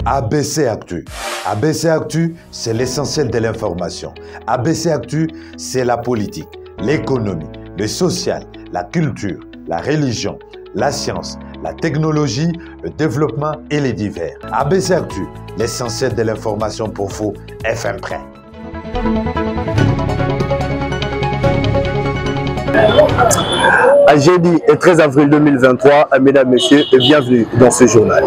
ABC Actu. ABC Actu, c'est l'essentiel de l'information. ABC Actu, c'est la politique, l'économie, le social, la culture, la religion, la science, la technologie, le développement et les divers. ABC Actu, l'essentiel de l'information pour vous, FM Prêt. À jeudi 13 avril 2023, mesdames, messieurs, et bienvenue dans ce journal.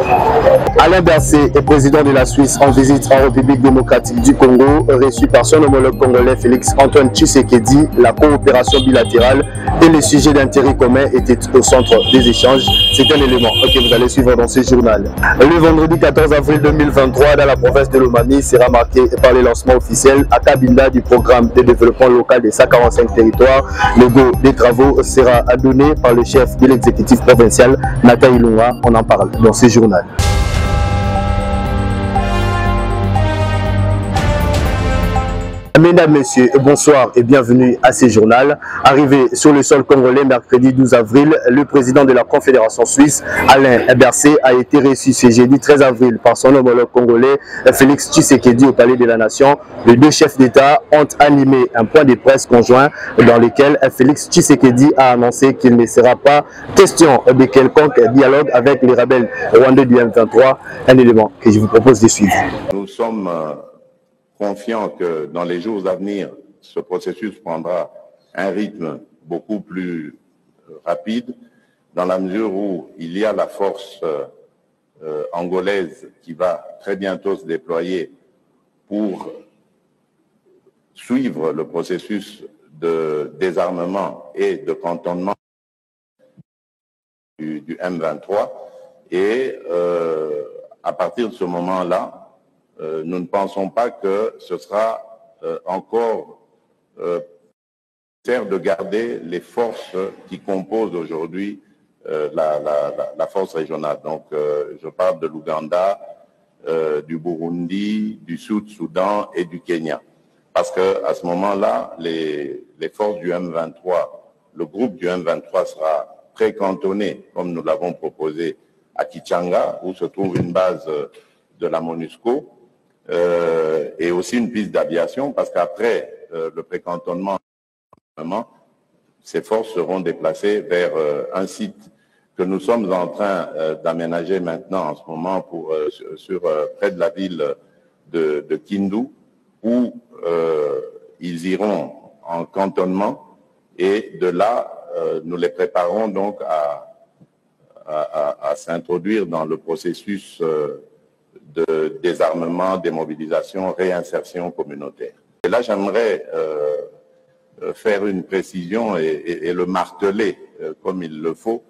Alain Berset est président de la Suisse en visite en République démocratique du Congo, reçu par son homologue congolais Félix-Antoine Tshisekedi. La coopération bilatérale et les sujets d'intérêt commun étaient au centre des échanges. C'est un élément que vous allez suivre dans ce journal. Le vendredi 14 avril 2023, dans la province de Lomami, sera marqué par le lancement officiel à Kabinda du programme de développement local des 145 territoires. Le go des travaux sera donné par le chef de l'exécutif provincial, Nata Ilunga. On en parle dans ce journal. Mesdames, Messieurs, bonsoir et bienvenue à ce journal. Arrivé sur le sol congolais mercredi 12 avril, le président de la Confédération suisse, Alain Berset, a été reçu ce jeudi 13 avril par son homologue congolais, Félix Tshisekedi, au Palais de la Nation. Les deux chefs d'État ont animé un point de presse conjoint dans lequel Félix Tshisekedi a annoncé qu'il ne sera pas question de quelconque dialogue avec les rebelles rwandais du M23. Un élément que je vous propose de suivre. Nous sommes confiant que dans les jours à venir, ce processus prendra un rythme beaucoup plus rapide, dans la mesure où il y a la force angolaise qui va très bientôt se déployer pour suivre le processus de désarmement et de cantonnement du M23. Et à partir de ce moment-là, nous ne pensons pas que ce sera encore nécessaire de garder les forces qui composent aujourd'hui la force régionale. Donc, je parle de l'Ouganda, du Burundi, du Sud-Soudan et du Kenya. Parce qu'à ce moment-là, les forces du M23, le groupe du M23 sera précantonné, comme nous l'avons proposé, à Kichanga, où se trouve une base de la MONUSCO, et aussi une piste d'aviation, parce qu'après le précantonnement, ces forces seront déplacées vers un site que nous sommes en train d'aménager maintenant en ce moment près de la ville de Kindu, où ils iront en cantonnement, et de là, nous les préparons donc à s'introduire dans le processus de désarmement, démobilisation, réinsertion communautaire. Et là, j'aimerais faire une précision et le marteler comme il le faut.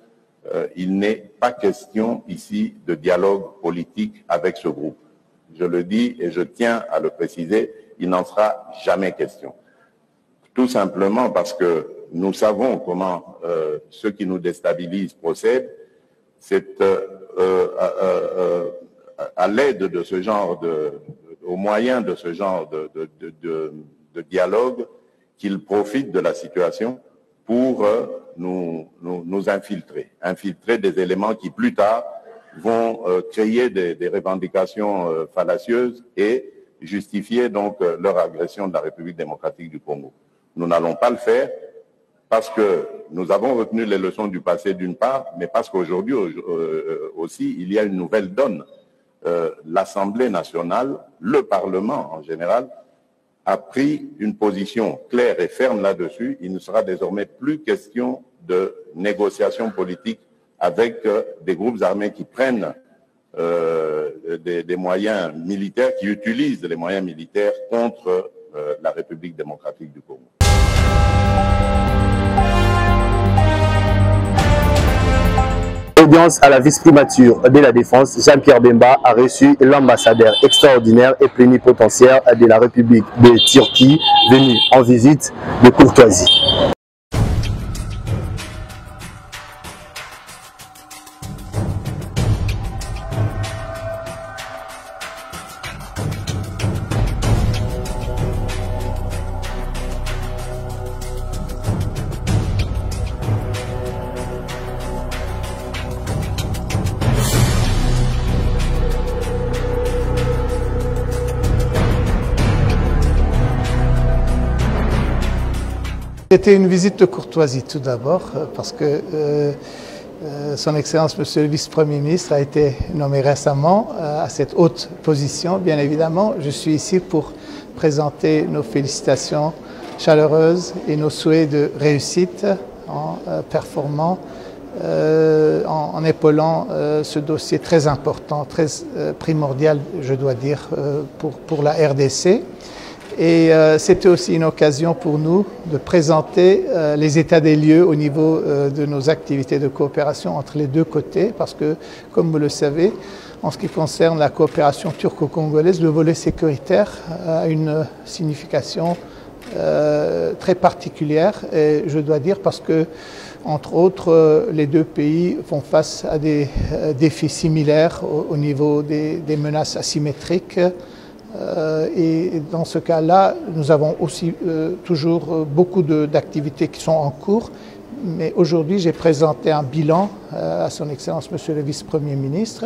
Il n'est pas question ici de dialogue politique avec ce groupe. Je le dis et je tiens à le préciser, il n'en sera jamais question. Tout simplement parce que nous savons comment ceux qui nous déstabilisent procèdent. C'est à l'aide de ce genre au moyen de ce genre de dialogue qu'ils profitent de la situation pour nous infiltrer des éléments qui plus tard vont créer des revendications fallacieuses et justifier donc leur agression de la République démocratique du Congo. Nous n'allons pas le faire parce que nous avons retenu les leçons du passé d'une part, mais parce qu'aujourd'hui aussi il y a une nouvelle donne. L'Assemblée nationale, le Parlement en général, a pris une position claire et ferme là-dessus. Il ne sera désormais plus question de négociation politique avec des groupes armés qui prennent des moyens militaires, qui utilisent les moyens militaires contre la République démocratique du Congo. Audience à la vice-primature de la Défense, Jean-Pierre Bemba a reçu l'ambassadeur extraordinaire et plénipotentiaire de la République de Turquie, venu en visite de courtoisie. C'était une visite de courtoisie tout d'abord, parce que Son Excellence Monsieur le Vice-Premier ministre a été nommé récemment à cette haute position. Bien évidemment, je suis ici pour présenter nos félicitations chaleureuses et nos souhaits de réussite en performant, en épaulant ce dossier très important, très primordial, je dois dire, pour la RDC. Et c'était aussi une occasion pour nous de présenter les états des lieux au niveau de nos activités de coopération entre les deux côtés, parce que, comme vous le savez, en ce qui concerne la coopération turco-congolaise, le volet sécuritaire a une signification très particulière, et je dois dire parce que, entre autres, les deux pays font face à des défis similaires au niveau des menaces asymétriques. Et dans ce cas-là, nous avons aussi toujours beaucoup d'activités qui sont en cours. Mais aujourd'hui, j'ai présenté un bilan à Son Excellence Monsieur le Vice-Premier ministre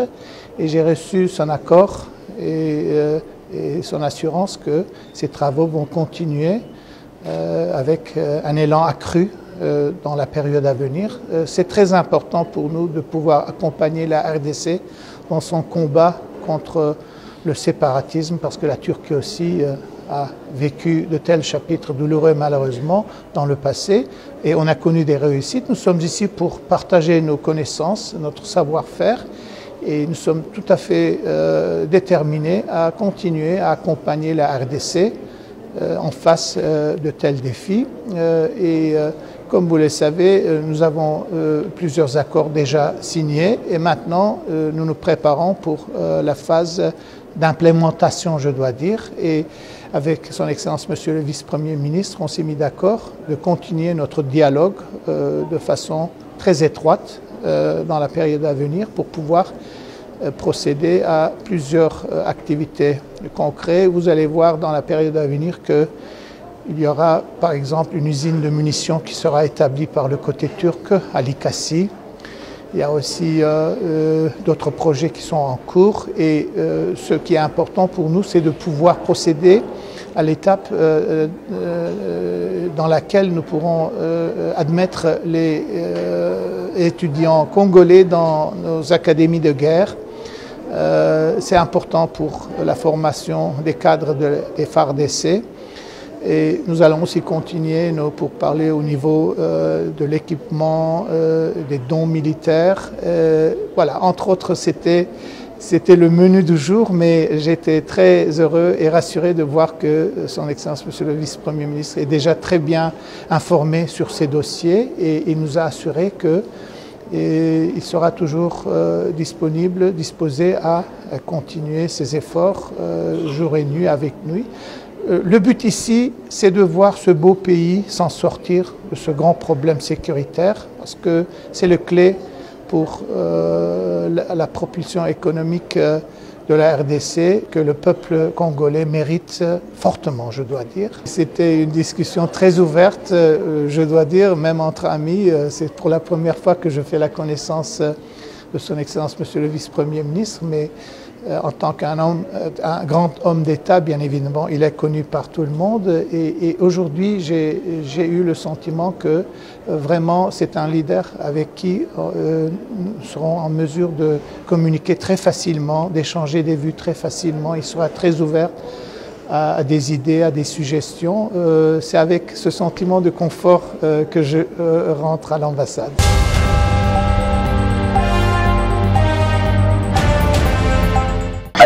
et j'ai reçu son accord et son assurance que ces travaux vont continuer avec un élan accru dans la période à venir. C'est très important pour nous de pouvoir accompagner la RDC dans son combat contre le séparatisme, parce que la Turquie aussi a vécu de tels chapitres douloureux malheureusement dans le passé et on a connu des réussites. Nous sommes ici pour partager nos connaissances, notre savoir-faire et nous sommes tout à fait déterminés à continuer à accompagner la RDC en face de tels défis. Comme vous le savez, nous avons plusieurs accords déjà signés et maintenant nous nous préparons pour la phase d'implémentation, je dois dire. Et avec Son Excellence Monsieur le Vice-Premier ministre, on s'est mis d'accord de continuer notre dialogue de façon très étroite dans la période à venir pour pouvoir procéder à plusieurs activités concrètes. Vous allez voir dans la période à venir qu'il y aura par exemple une usine de munitions qui sera établie par le côté turc à Likasi. Il y a aussi d'autres projets qui sont en cours et ce qui est important pour nous, c'est de pouvoir procéder à l'étape dans laquelle nous pourrons admettre les étudiants congolais dans nos académies de guerre. C'est important pour la formation des cadres des FARDC. Et nous allons aussi continuer pour parler au niveau de l'équipement, des dons militaires. Voilà, entre autres, c'était le menu du jour, mais j'étais très heureux et rassuré de voir que Son Excellence Monsieur le Vice-Premier ministre est déjà très bien informé sur ces dossiers et il nous a assuré qu'il sera toujours disposé à continuer ses efforts jour et nuit avec nous. Le but ici, c'est de voir ce beau pays s'en sortir de ce grand problème sécuritaire, parce que c'est le clé pour la propulsion économique de la RDC que le peuple congolais mérite fortement, je dois dire. C'était une discussion très ouverte, je dois dire, même entre amis. C'est pour la première fois que je fais la connaissance de Son Excellence Monsieur le Vice-Premier ministre, mais en tant qu'un grand homme d'État, bien évidemment, il est connu par tout le monde. Et aujourd'hui, j'ai eu le sentiment que vraiment c'est un leader avec qui nous serons en mesure de communiquer très facilement, d'échanger des vues très facilement. Il sera très ouvert à des idées, à des suggestions. C'est avec ce sentiment de confort que je rentre à l'ambassade.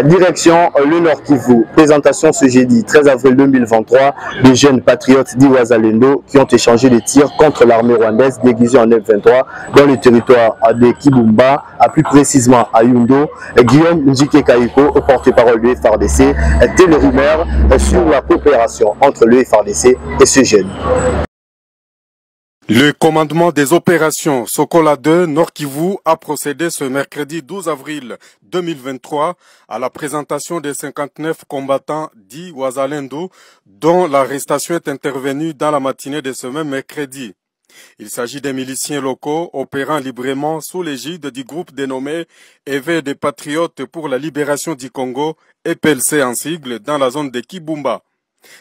Direction le Nord Kivu, présentation ce jeudi 13 avril 2023 des jeunes patriotes d'Iwazalendo qui ont échangé des tirs contre l'armée rwandaise déguisée en F-23 dans le territoire de Kibumba, plus précisément à Yundo. Guillaume Njike Kaiko, au porte-parole du FARDC, était le rumeur sur la coopération entre le FARDC et ce jeune. Le commandement des opérations Sokola 2 Nord Kivu a procédé ce mercredi 12 avril 2023 à la présentation des 59 combattants dits Wazalendo dont l'arrestation est intervenue dans la matinée de ce même mercredi. Il s'agit des miliciens locaux opérant librement sous l'égide du groupe dénommé Éveil des Patriotes pour la Libération du Congo, EPLC en sigle, dans la zone de Kibumba.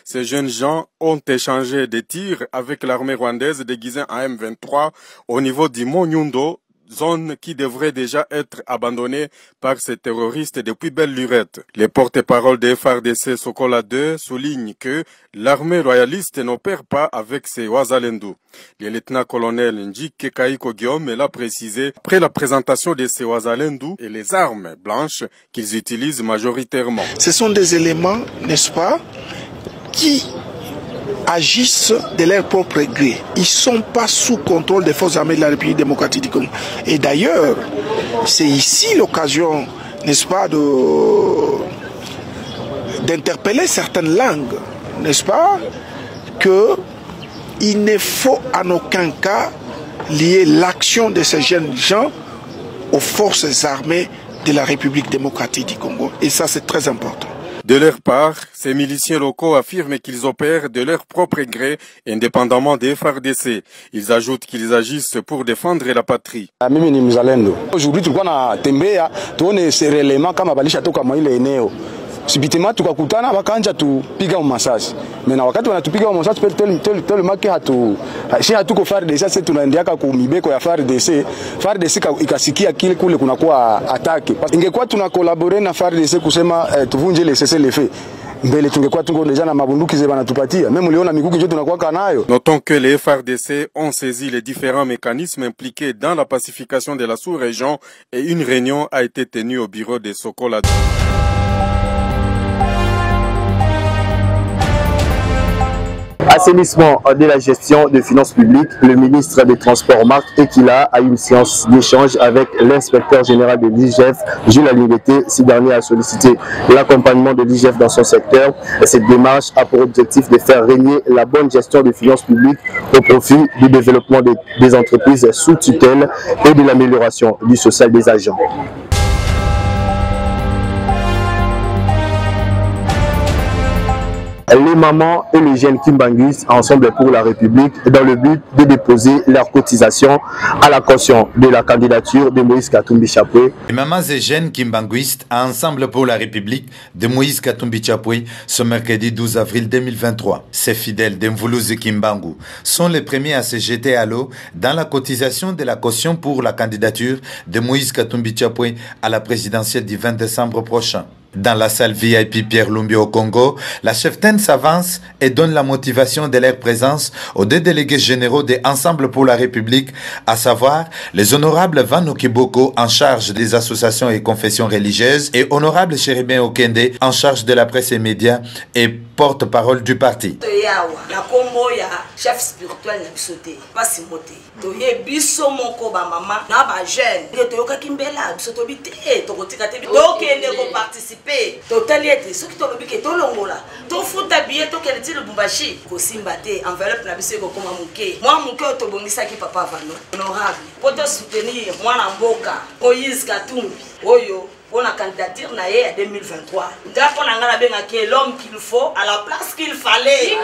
Ces jeunes gens ont échangé des tirs avec l'armée rwandaise déguisée en M23 au niveau du Mont Nyundo, zone qui devrait déjà être abandonnée par ces terroristes depuis belle lurette. Les porte-paroles des FARDC Sokola 2 soulignent que l'armée royaliste n'opère pas avec ces Wazalendo. Le lieutenant-colonel Njike Kaiko Guillaume l'a précisé après la présentation de ces Wazalendo et les armes blanches qu'ils utilisent majoritairement. Ce sont des éléments, n'est-ce pas, qui agissent de leur propre gré. Ils ne sont pas sous contrôle des forces armées de la République démocratique du Congo. Et d'ailleurs, c'est ici l'occasion, n'est-ce pas, d'interpeller certaines langues, n'est-ce pas, qu'il ne faut en aucun cas lier l'action de ces jeunes gens aux forces armées de la République démocratique du Congo. Et ça, c'est très important. De leur part, ces miliciens locaux affirment qu'ils opèrent de leur propre gré, indépendamment des FARDC. Ils ajoutent qu'ils agissent pour défendre la patrie. Mimi ni mzalendo. Aujourd'hui tulikuwa natembea tuone serelema kama balisha toka mwa ile eneo. Sibitima tukakutana wakaanza tupiga masasi. Mena wakati wanatupiga masasi tele make hatuko FARDC, sasa tunaendeaka ku mibeko ya FARDC. FARDC ikasikia kile kule kunakuwa atake. Ingekuwa tuna collaborer na FARDC kusema tuvunje le cessez-le-feu. Notons que les FARDC ont saisi les différents mécanismes impliqués dans la pacification de la sous-région et une réunion a été tenue au bureau de Sokola. Assainissement de la gestion des finances publiques, le ministre des Transports Marc Ekila a eu une séance d'échange avec l'inspecteur général de l'IGF, Gilles Alingueté. Ce dernier a sollicité l'accompagnement de l'IGF dans son secteur. Cette démarche a pour objectif de faire régner la bonne gestion des finances publiques au profit du développement des entreprises sous tutelle et de l'amélioration du social des agents. Les mamans et les jeunes Kimbanguistes ensemble pour la République dans le but de déposer leur cotisation à la caution de la candidature de Moïse Katumbi Chapwe. Les mamans et jeunes Kimbanguistes ensemble pour la République de Moïse Katumbi Chapwe ce mercredi 12 avril 2023. Ces fidèles d'Mvuluzi Kimbangu sont les premiers à se jeter à l'eau dans la cotisation de la caution pour la candidature de Moïse Katumbi Chapwe à la présidentielle du 20 décembre prochain. Dans la salle VIP Pierre Lumbi au Congo, la cheftaine s'avance et donne la motivation de leur présence aux deux délégués généraux de Ensemble pour la République, à savoir les honorables Van Okiboko en charge des associations et confessions religieuses et honorable Chéribin Okende en charge de la presse et médias et porte-parole du parti. Chef spirituel na bisote pasi mote to ye biso moko ba mama na ba jeune que to kimbela bisoto bité to kotika te to kende ko participer to taliete soki to lobi ke to longola to futa billet to kende ti Lubumbashi ko simba te enveloppe na biso ko koma muke to bongisa ki papa vano honorable poto soutenir mwana mboka Moïse Katumbi oyo pour la candidature en 2023. D'après l'homme qu'il faut à la place qu'il fallait.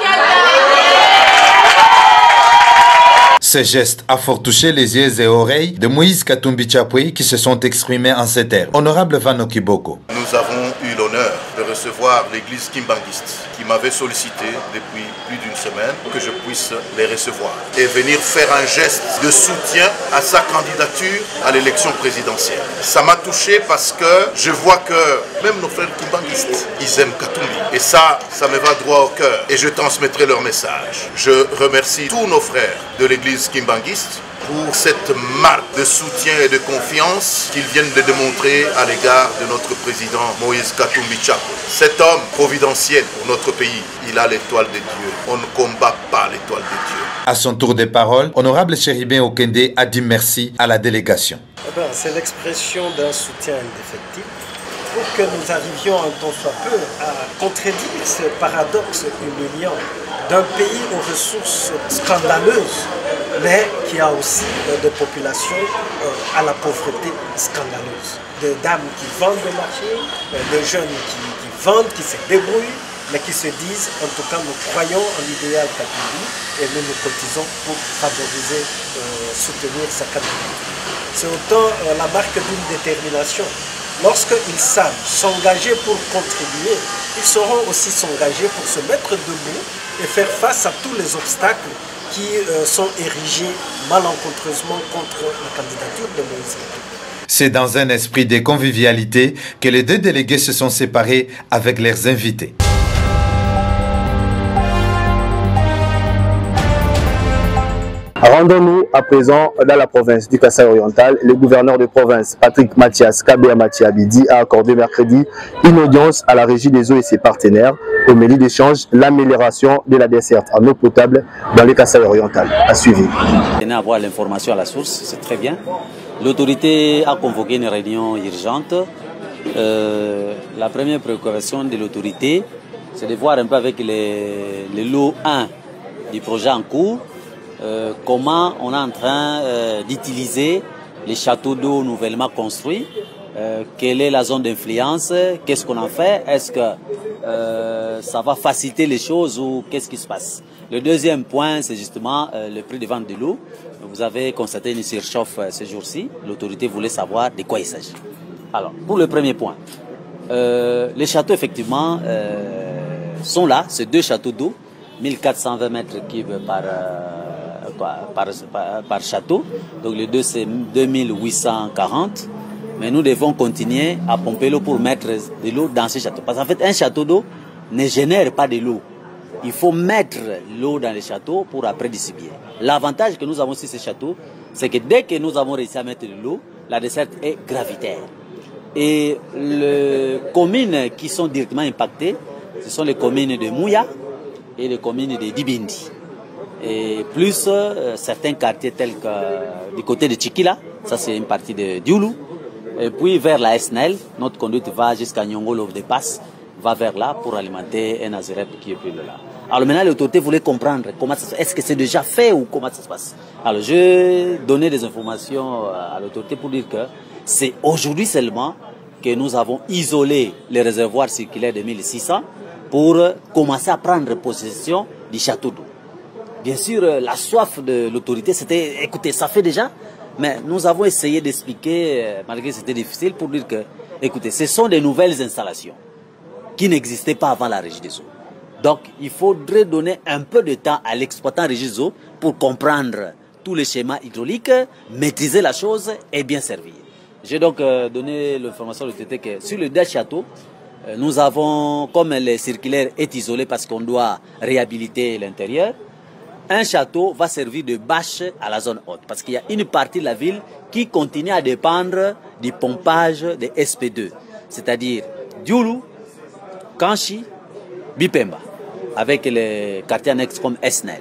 Ce geste a fort touché les yeux et oreilles de Moïse Katumbi Chapwe qui se sont exprimés en ces termes. Honorable Van Okiboko. Nous avons eu l'honneur de recevoir l'église Kimbanguiste qui m'avait sollicité depuis plus d'une semaine pour que je puisse les recevoir et venir faire un geste de soutien à sa candidature à l'élection présidentielle. Ça m'a touché parce que je vois que même nos frères Kimbanguistes, ils aiment Katumbi. Et ça me va droit au cœur et je transmettrai leur message. Je remercie tous nos frères de l'église Kimbanguiste pour cette marque de soutien et de confiance qu'ils viennent de démontrer à l'égard de notre président Moïse Katumbi Chapwe. Cet homme providentiel pour notre pays, il a l'étoile de Dieu. On ne combat pas l'étoile de Dieu. À son tour de parole, honorable Chéribin Okende a dit merci à la délégation. C'est l'expression d'un soutien indéfectible pour que nous arrivions un tant soit peu à contredire ce paradoxe humiliant d'un pays aux ressources scandaleuses, mais qui a aussi des populations à la pauvreté scandaleuse. Des dames qui vendent le marché, des jeunes qui vendent, qui se débrouillent, mais qui se disent, en tout cas, nous croyons en l'idéal Katumbi et nous nous cotisons pour favoriser, soutenir sa candidature. C'est autant la marque d'une détermination lorsqu'ils savent s'engager pour contribuer, ils sauront aussi s'engager pour se mettre debout et faire face à tous les obstacles qui sont érigés malencontreusement contre la candidature de Moïse Katumbi. C'est dans un esprit de convivialité que les deux délégués se sont séparés avec leurs invités. Rendons-nous à présent dans la province du Kasaï oriental. Le gouverneur de province, Patrick Mathias Kabea Matiabidi, a accordé mercredi une audience à la régie des eaux et ses partenaires au menu d'échange l'amélioration de la desserte en eau potable dans le Kasaï oriental. À suivre. On a avoir l'information à la source, c'est très bien. L'autorité a convoqué une réunion urgente. La première préoccupation de l'autorité, c'est de voir un peu avec les lots 1 du projet en cours, comment on est en train d'utiliser les châteaux d'eau nouvellement construits, quelle est la zone d'influence, qu'est-ce qu'on en fait, est-ce que ça va faciliter les choses ou qu'est-ce qui se passe. Le deuxième point, c'est justement le prix de vente de l'eau. Vous avez constaté une surchauffe ces jours-ci. L'autorité voulait savoir de quoi il s'agit. Alors, pour le premier point, les châteaux, effectivement, sont là. C'est 2 châteaux d'eau, 1420 mètres cubes par château. Donc, les deux, c'est 2840. Mais nous devons continuer à pomper l'eau pour mettre de l'eau dans ces châteaux. Parce qu'en fait, un château d'eau ne génère pas de l'eau. Il faut mettre l'eau dans les châteaux pour après distribuer. L'avantage que nous avons sur ces châteaux, c'est que dès que nous avons réussi à mettre de l'eau, la desserte est gravitaire. Et les communes qui sont directement impactées, ce sont les communes de Mouya et les communes de Dibindi. Et plus certains quartiers tels que du côté de Tchikila, ça c'est une partie de Dioulou. Et puis vers la SNL, notre conduite va jusqu'à Nyongolo de Passe, va vers là pour alimenter un Azerep qui est plus là. Alors maintenant, l'autorité voulait comprendre comment ça se passe. Est-ce que c'est déjà fait ou comment ça se passe? Alors je donnais des informations à l'autorité pour dire que c'est aujourd'hui seulement que nous avons isolé les réservoirs circulaires de 1600 pour commencer à prendre possession du château d'eau. Bien sûr, la soif de l'autorité, c'était, écoutez, ça fait déjà, mais nous avons essayé d'expliquer, malgré que c'était difficile, pour dire que, écoutez, ce sont des nouvelles installations qui n'existaient pas avant la régie des eaux. Donc, il faudrait donner un peu de temps à l'exploitant régie des eaux pour comprendre tous les schémas hydrauliques, maîtriser la chose et bien servir. J'ai donc donné l'information à l'autorité que sur le 2 châteaux, nous avons, comme le circulaire est isolé parce qu'on doit réhabiliter l'intérieur, un château va servir de bâche à la zone haute. Parce qu'il y a une partie de la ville qui continue à dépendre du pompage des SP2. C'est-à-dire Dioulou, Kanchi, Bipemba, avec les quartiers annexes comme Esnel.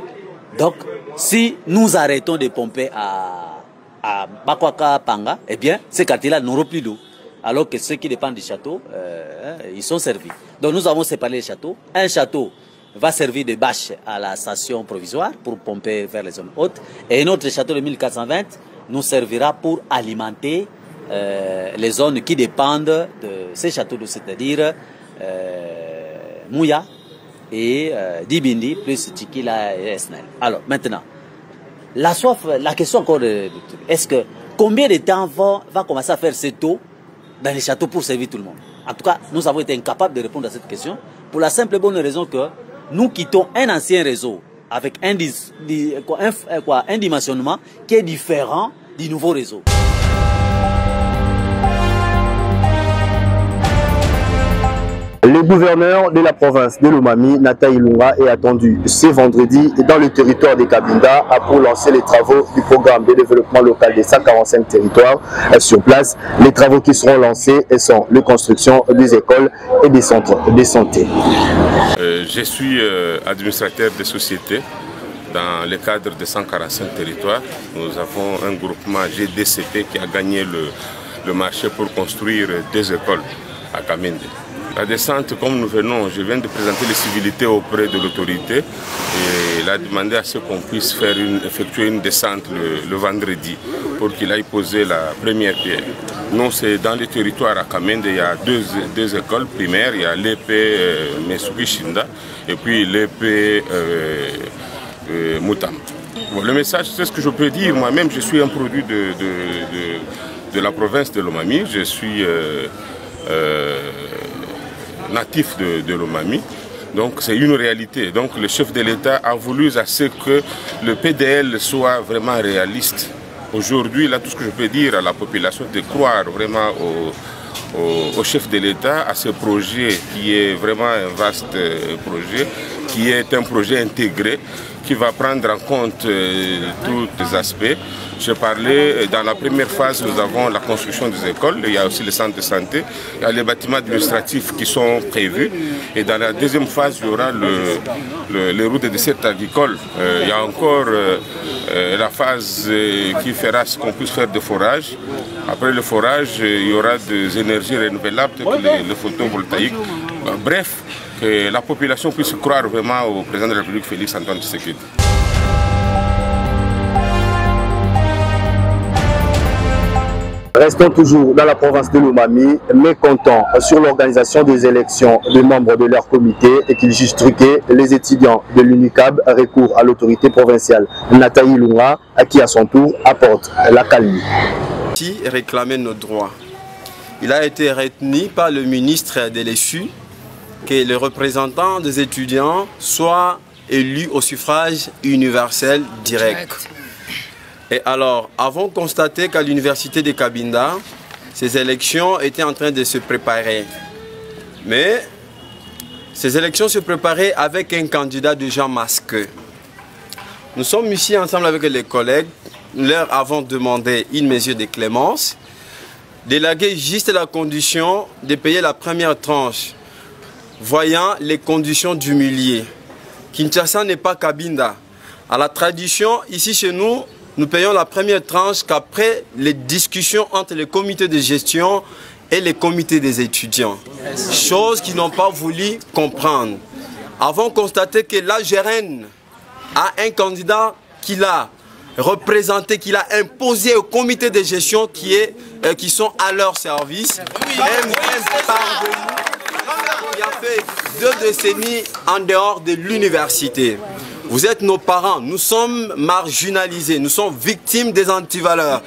Donc, si nous arrêtons de pomper à Bakwaka Panga, eh bien, ces quartiers-là n'auront plus d'eau. Alors que ceux qui dépendent du château, ils sont servis. Donc, nous avons séparé les châteaux. Un château va servir de bâche à la station provisoire pour pomper vers les zones hautes. Et notre château de 1420 nous servira pour alimenter les zones qui dépendent de ces châteaux d'eau, c'est-à-dire Mouya et Dibindi, plus Tchikila et Esnel. Alors, maintenant, la soif, la question encore, est-ce que combien de temps va commencer à faire cette eau dans les châteaux pour servir tout le monde? En tout cas, nous avons été incapables de répondre à cette question pour la simple et bonne raison que nous quittons un ancien réseau avec un dimensionnement qui est différent du nouveau réseau. Le gouverneur de la province de Lomami, Nata Ilunga, est attendu ce vendredi dans le territoire de Kabinda pour lancer les travaux du programme de développement local des 145 territoires sur place. Les travaux qui seront lancés sont la construction des écoles et des centres de santé. Je suis administrateur de société dans le cadre de 145 territoires. Nous avons un groupement GDCP qui a gagné le marché pour construire 2 écoles à Kamende. La descente, comme nous venons, je viens de présenter les civilités auprès de l'autorité et il a demandé à ce qu'on puisse effectuer une descente le vendredi pour qu'il aille poser la première pierre. Nous, c'est dans les territoires à Kamende, il y a deux écoles primaires, il y a l'EP Mesuki Shinda et puis l'EP Moutam. Bon, le message, c'est ce que je peux dire. Moi-même, je suis un produit de la province de Lomami. Je suis natifs de Lomami. Donc c'est une réalité. Donc le chef de l'État a voulu à ce que le PDL soit vraiment réaliste. Aujourd'hui, là, tout ce que je peux dire à la population, de croire vraiment au chef de l'État, à ce projet qui est vraiment un vaste projet, qui est un projet intégré, qui va prendre en compte tous les aspects. Je parlais, dans la première phase, nous avons la construction des écoles, il y a aussi les centres de santé, il y a les bâtiments administratifs qui sont prévus. Et dans la deuxième phase, il y aura les routes de dessert agricole. Il y a encore la phase qui fera ce qu'on puisse faire de forage. Après le forage, il y aura des énergies renouvelables, le photovoltaïque. Bref, que la population puisse croire vraiment au président de la République, Félix Antoine Tshisekedi. Restons toujours dans la province de Lomami, mécontents sur l'organisation des élections des membres de leur comité et qu'ils jugent truqué. Les étudiants de l'UNICAB recourent à l'autorité provinciale Nathalie Lunga, à qui à son tour apporte la calmie. Qui réclamait nos droits. Il a été retenu par le ministre de l'ESU que les représentants des étudiants soient élus au suffrage universel direct. Et alors, avons constaté qu'à l'université de Cabinda, ces élections étaient en train de se préparer. Mais ces élections se préparaient avec un candidat déjà masqué. Nous sommes ici ensemble avec les collègues. Nous leur avons demandé une mesure de clémence, d'élaguer juste la condition de payer la première tranche, voyant les conditions d'humilier. Kinshasa n'est pas Cabinda. À la tradition, ici chez nous, nous payons la première tranche qu'après les discussions entre les comités de gestion et les comités des étudiants. Chose qu'ils n'ont pas voulu comprendre. Avons constaté que la GRN a un candidat qu'il a représenté, qu'il a imposé au comité de gestion qui sont à leur service. Qui a fait 2 décennies en dehors de l'université. Vous êtes nos parents, nous sommes marginalisés, nous sommes victimes des antivaleurs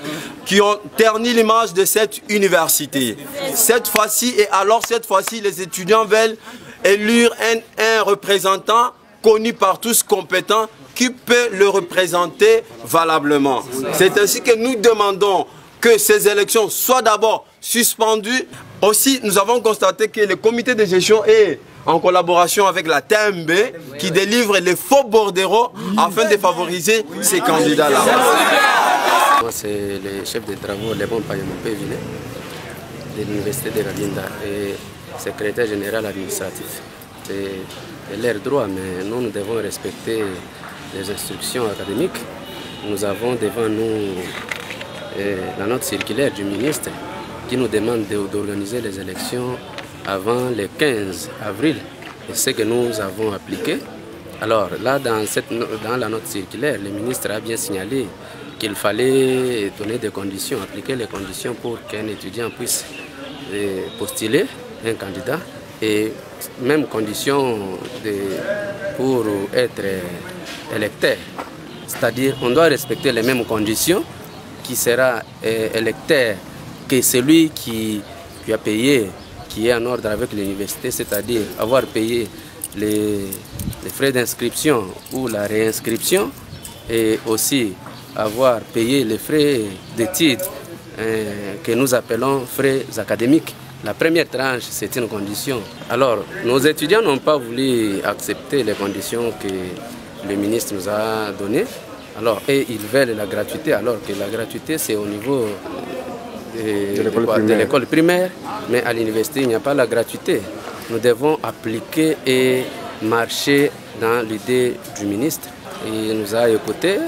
qui ont terni l'image de cette université. Cette fois-ci, les étudiants veulent élire un représentant connu par tous, compétent, qui peut le représenter valablement. C'est ainsi que nous demandons que ces élections soient d'abord suspendues. Aussi, nous avons constaté que le comité de gestion est en collaboration avec la TMB qui délivre les faux bordereaux afin de favoriser ces candidats-là. Moi, c'est le chef de travaux, Lebon Payamopé de l'université de Cabinda et secrétaire général administratif. C'est leur droit, mais nous devons respecter les instructions académiques. Nous avons devant nous la note circulaire du ministre qui nous demande d'organiser les élections avant le 15 avril. Et ce que nous avons appliqué. Alors là, dans la note circulaire, le ministre a bien signalé qu'il fallait donner des conditions, appliquer les conditions pour qu'un étudiant puisse postuler un candidat. Et même conditions pour être électeur. C'est-à-dire qu'on doit respecter les mêmes conditions qui sera électeur que celui qui a payé, qui est en ordre avec l'université, c'est-à-dire avoir payé les frais d'inscription ou la réinscription et aussi avoir payé les frais d'études que nous appelons frais académiques. La première tranche, c'est une condition. Alors, nos étudiants n'ont pas voulu accepter les conditions que le ministre nous a données. Alors, et ils veulent la gratuité, alors que la gratuité, c'est au niveau de l'école primaire, mais à l'université, il n'y a pas la gratuité. Nous devons appliquer et marcher dans l'idée du ministre. Il nous a écoutés.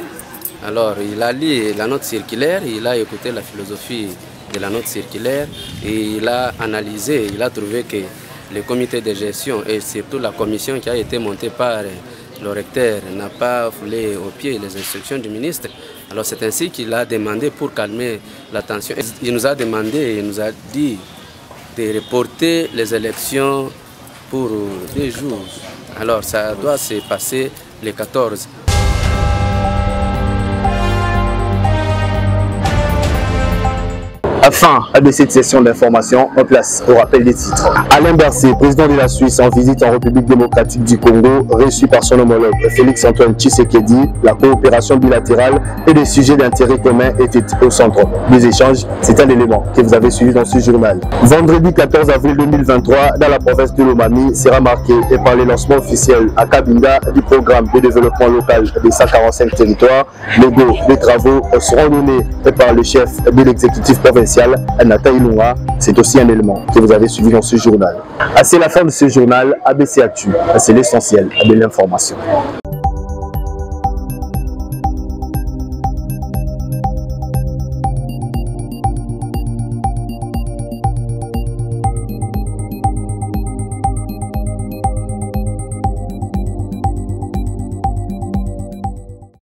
Alors, il a lu la note circulaire, il a écouté la philosophie de la note circulaire et il a analysé, il a trouvé que le comité de gestion et surtout la commission qui a été montée par le recteur n'a pas foulé au pied les instructions du ministre. Alors c'est ainsi qu'il a demandé pour calmer la tension. Il nous a demandé, il nous a dit de reporter les élections pour 2 jours. Alors ça doit se passer le 14. Fin de cette session d'information, en place au rappel des titres. Alain Berset, président de la Suisse en visite en République démocratique du Congo, reçu par son homologue Félix-Antoine Tshisekedi, la coopération bilatérale et des sujets d'intérêt commun étaient au centre des échanges. C'est un élément que vous avez suivi dans ce journal. Vendredi 14 avril 2023, dans la province de Lomami, sera marqué par le lancement officiel à Kabinda du programme de développement local des 145 territoires. Les go des travaux seront donnés par le chef de l'exécutif provincial, Nathan Ilunga. C'est aussi un élément que vous avez suivi dans ce journal. C'est la fin de ce journal. ABC Actu, c'est l'essentiel de l'information.